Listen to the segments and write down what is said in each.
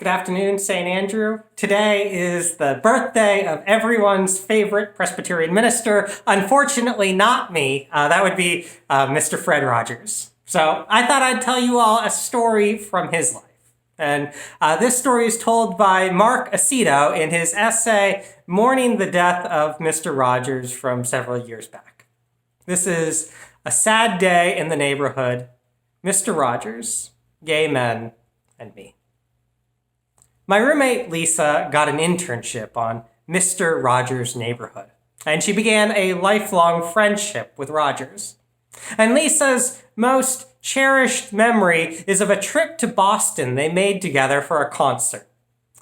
Good afternoon, St. Andrew. Today is the birthday of everyone's favorite Presbyterian minister. Unfortunately, not me. That would be Mr. Fred Rogers. So I thought I'd tell you all a story from his life. And this story is told by Marc Acito in his essay, Mourning the Death of Mr. Rogers, from several years back. This is a sad day in the neighborhood, Mr. Rogers, gay men, and me. My roommate Lisa got an internship on Mr. Rogers' neighborhood, and she began a lifelong friendship with Rogers. And Lisa's most cherished memory is of a trip to Boston they made together for a concert.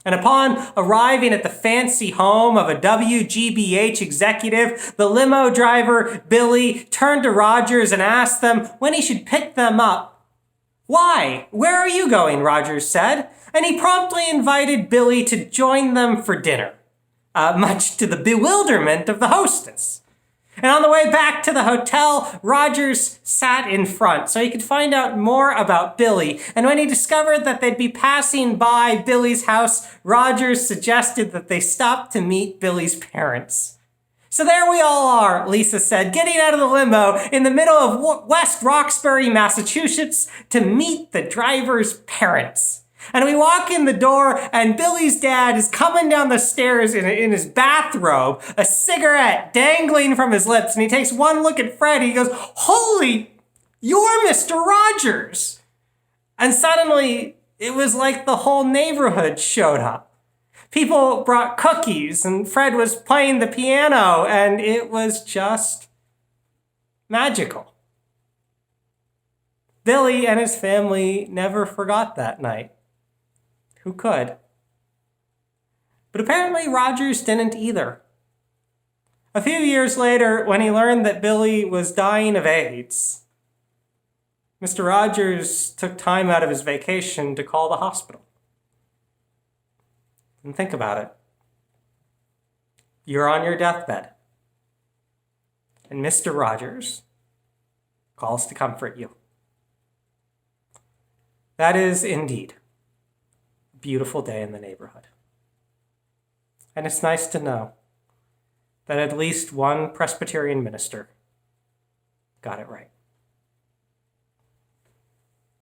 And upon arriving at the fancy home of a WGBH executive, the limo driver, Billy, turned to Rogers and asked them when he should pick them up. "Why? Where are you going?" Rogers said. And he promptly invited Billy to join them for dinner, much to the bewilderment of the hostess. And on the way back to the hotel, Rogers sat in front so he could find out more about Billy. And when he discovered that they'd be passing by Billy's house, Rogers suggested that they stop to meet Billy's parents. "So there we all are," Lisa said, "getting out of the limo in the middle of West Roxbury, Massachusetts, to meet the driver's parents. And we walk in the door, and Billy's dad is coming down the stairs in his bathrobe, a cigarette dangling from his lips, and he takes one look at Fred, and he goes, 'Holy, you're Mr. Rogers!' And suddenly, it was like the whole neighborhood showed up. People brought cookies, and Fred was playing the piano, and it was just magical. Billy and his family never forgot that night. Who could? But apparently Rogers didn't either. A few years later, when he learned that Billy was dying of AIDS, Mr. Rogers took time out of his vacation to call the hospital. And think about it. You're on your deathbed, and Mr. Rogers calls to comfort you. That is indeed a beautiful day in the neighborhood. And it's nice to know that at least one Presbyterian minister got it right.